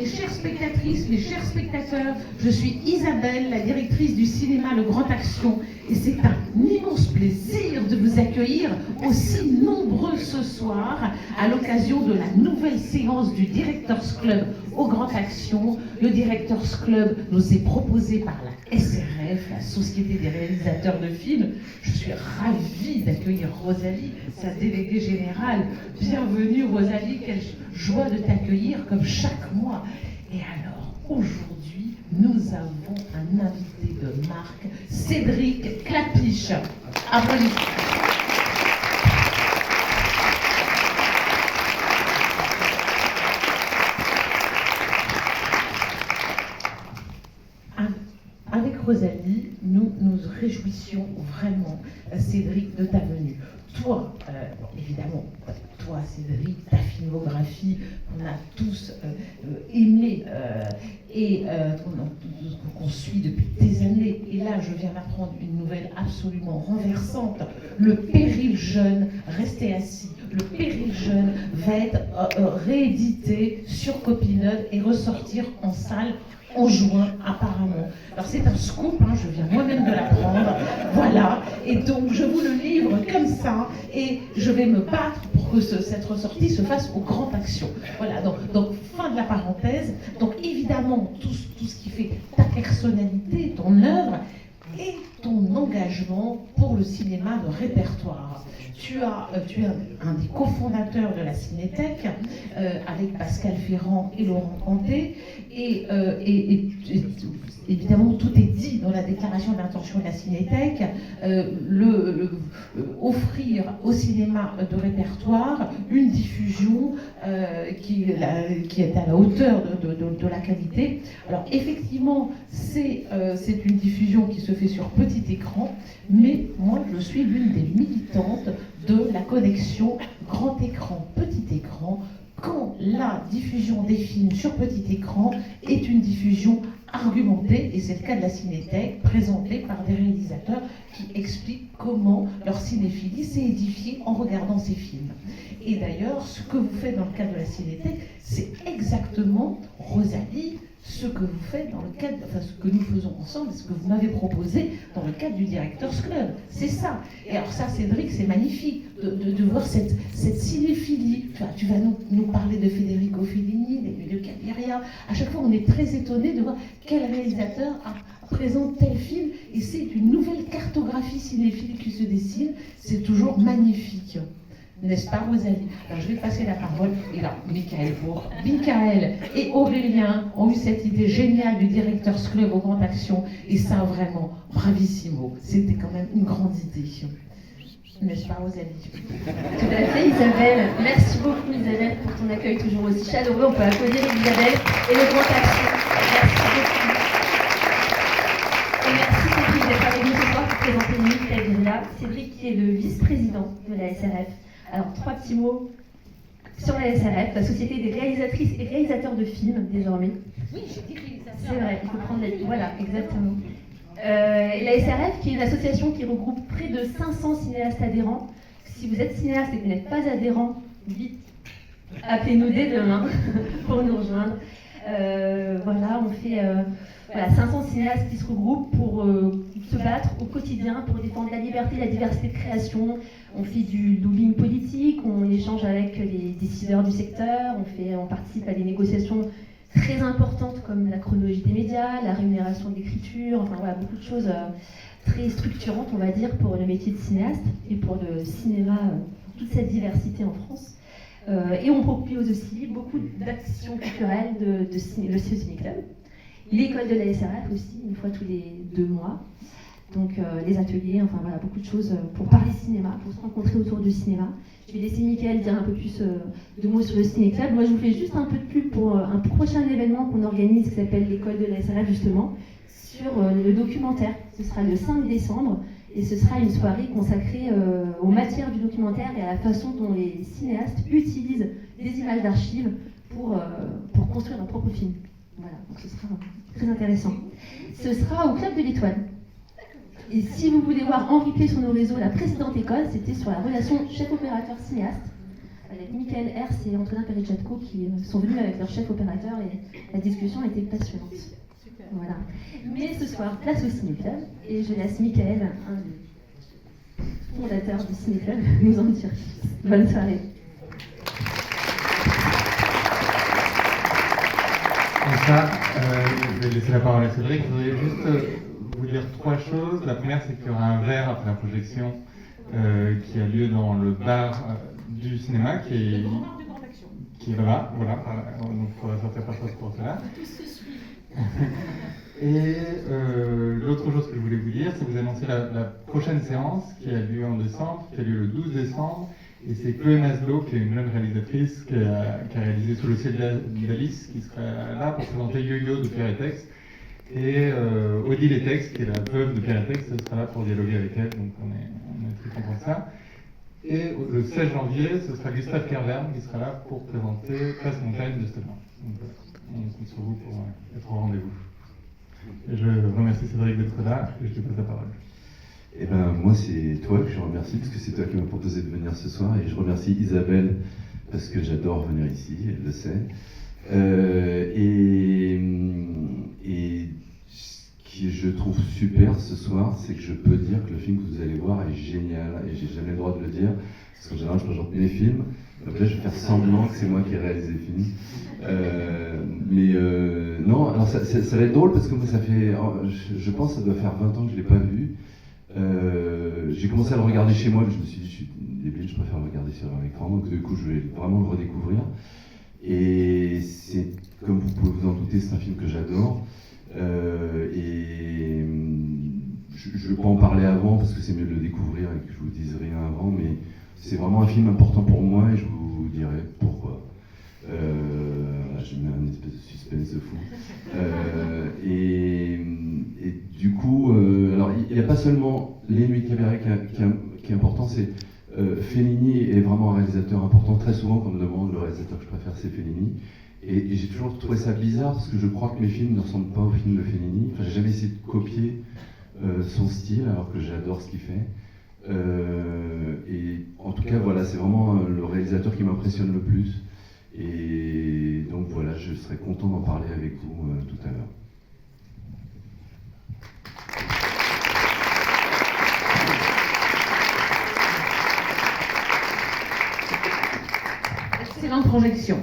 mes chères spectatrices, mes chers spectateurs, je suis Isabelle, la directrice du cinéma Le Grand Action, et c'est un immense plaisir de vous accueillir aussi nombreux ce soir à l'occasion de la nouvelle séance du Directors Club au Grand Action. Le Directors Club nous est proposé par la SRF, la Société des réalisateurs de films. Je suis ravie d'accueillir Rosalie, sa déléguée générale. Bienvenue Rosalie, quelle joie de t'accueillir comme chaque mois. Et alors, aujourd'hui, nous avons un invité de marque, Cédric Clapiche. Applaudissements. Avec Rosalie, nous nous réjouissions vraiment, Cédric, de ta venue. Toi, évidemment, toi, Cédric, ta filmographie, qu'on a tous aimée et qu'on suit depuis des années. Et là, je viens d'apprendre une nouvelle absolument renversante. Le Péril jeune, restez assis. Le Péril jeune va être réédité sur Copinote et ressortir en salle en juin, apparemment. Alors c'est un scoop, hein, je viens moi-même de l'apprendre, voilà, et donc je vous le livre comme ça, et je vais me battre pour que cette ressortie se fasse au Grand Action. Voilà, donc fin de la parenthèse. Donc évidemment, tout ce qui fait ta personnalité, ton œuvre, et ton engagement pour le cinéma de répertoire. Tu es un des cofondateurs de la Cinétech avec Pascal Ferrand et Laurent Canté, et évidemment tout est dit dans la déclaration d'intention de la Cinétech, offrir au cinéma de répertoire une diffusion qui est à la hauteur de la qualité. Alors effectivement, c'est une diffusion qui se fait sur petit écran, mais moi je suis l'une des militantes de la connexion grand écran, petit écran, quand la diffusion des films sur petit écran est une diffusion argumentée, et c'est le cas de la Cinétech, présentée par des réalisateurs qui expliquent comment leur cinéphilie s'est édifiée en regardant ces films. Et d'ailleurs, ce que vous faites dans le cadre de la Cinétech, c'est exactement, Rosalie, ce que vous faites dans le cadre, enfin ce que nous faisons ensemble, ce que vous m'avez proposé dans le cadre du Directors Club. C'est ça. Et alors ça, Cédric, c'est magnifique de voir cette cinéphilie. Tu vas nous parler de Federico Fellini, de Cabiria. À chaque fois, on est très étonné de voir quel réalisateur présente tel film. Et c'est une nouvelle cartographie cinéphile qui se dessine. C'est toujours magnifique. N'est-ce pas, Rosalie? Alors, je vais passer la parole. Et là, Michael et Aurélien ont eu cette idée géniale du Directors Club au Grand Action. Et ça, vraiment, bravissimo. C'était quand même une grande idée. N'est-ce pas, Rosalie? Tout à fait, Isabelle. Merci beaucoup, Isabelle, pour ton accueil toujours aussi chaleureux. On peut applaudir Isabelle et le Grand Action. Merci beaucoup. Et merci, Cédric, d'être avec nous ce soir pour présenter Nick Cabiria. Cédric, qui est le vice-président de la SRF. Alors, 3 petits mots sur la SRF, la Société des réalisatrices et réalisateurs de films, désormais. Oui, j'ai dit réalisateur. C'est vrai, il faut prendre la... Voilà, exactement. La SRF, qui est une association qui regroupe près de 500 cinéastes adhérents. Si vous êtes cinéaste et que vous n'êtes pas adhérent, vite, appelez-nous dès demain pour nous rejoindre. Voilà, on fait 500 cinéastes qui se regroupent pour se battre au quotidien pour défendre la liberté, la diversité de création. On fait du lobbying politique, on échange avec les décideurs du secteur, on participe à des négociations très importantes comme la chronologie des médias, la rémunération de l'écriture, enfin voilà, beaucoup de choses très structurantes, on va dire, pour le métier de cinéaste et pour le cinéma, toute cette diversité en France. Et on propose aussi beaucoup d'actions culturelles le Ciné Club, l'école de la SRF aussi, une fois tous les 2 mois. Donc les ateliers, enfin voilà, beaucoup de choses pour parler cinéma, pour se rencontrer autour du cinéma. Je vais laisser Mickaël dire un peu plus de mots sur le Ciné Club. Moi, je vous fais juste un peu de pub pour un prochain événement qu'on organise qui s'appelle l'école de la SRF, justement, sur le documentaire. Ce sera le 5 décembre et ce sera une soirée consacrée aux matières du documentaire et à la façon dont les cinéastes utilisent des images d'archives pour construire leur propre film. Voilà, donc ce sera très intéressant. Ce sera au Club de l'Étoile. Et si vous voulez voir en replay sur nos réseaux la précédente école, c'était sur la relation chef-opérateur-cinéaste. il y a Michael Hers et Antonin Perichatko qui sont venus avec leur chef opérateur et la discussion était passionnante. Voilà. Mais ce soir, place au Ciné-Club et je laisse Michael, un des fondateurs du Ciné-Club, nous en dire plus. Bonne soirée. Comme ça, je vais laisser la parole à Cédric. Je voudrais juste vous dire 3 choses. La première, c'est qu'il y aura un verre après la projection qui a lieu dans le bar du cinéma qui est là-bas. Voilà. Donc il faudra sortir par pour cela. Et l'autre chose que je voulais vous dire, c'est que vous annoncez la prochaine séance qui a lieu en décembre, qui a lieu le 12 décembre. Et c'est Chloé Maslow, qui est une jeune réalisatrice qui a réalisé Sous le ciel d'Alice, qui sera là pour présenter Yo-Yo de Pierre et Tex. Et Odile Tex, qui est la veuve de Pierre et Tex, sera là pour dialoguer avec elle, donc on est très contents de ça. Et le 16 janvier, ce sera Gustave Kervern qui sera là pour présenter Place Montagne de Stelman. Donc on compte sur vous pour être au rendez-vous. Et je remercie Cédric d'être là, et je te passe la parole. Eh ben, moi, c'est toi que je remercie, parce que c'est toi qui m'as proposé de venir ce soir, et je remercie Isabelle, parce que j'adore venir ici, elle le sait. Et ce que je trouve super ce soir, c'est que je peux dire que le film que vous allez voir est génial, et j'ai jamais le droit de le dire, parce qu'en général, je présente mes films, donc là, je vais faire semblant que c'est moi qui ai réalisé le film. Non, alors ça va être drôle, parce que moi, ça fait, je pense que ça doit faire 20 ans que je ne l'ai pas vu. J'ai commencé à le regarder chez moi, mais je me suis dit, je suis débile, je préfère le regarder sur un écran, donc du coup je vais vraiment le redécouvrir. Et c'est, comme vous pouvez vous en douter, c'est un film que j'adore. Et je ne vais pas en parler avant, parce que c'est mieux de le découvrir et que je vous dise rien avant, mais c'est vraiment un film important pour moi et je vous dirai pourquoi. Je mets un espèce de suspense de fou. Et du coup, alors il n'y a pas seulement Les Nuits de Cabaret qui est important, c'est Fellini est vraiment un réalisateur important. Très souvent, quand on me demande le réalisateur que je préfère, c'est Fellini. Et j'ai toujours trouvé ça bizarre parce que je crois que mes films ne ressemblent pas aux films de Fellini. Enfin, j'ai jamais essayé de copier son style alors que j'adore ce qu'il fait. Et en tout cas, voilà, c'est vraiment le réalisateur qui m'impressionne le plus. Et donc voilà, je serais content d'en parler avec vous tout à l'heure. Excellente projection.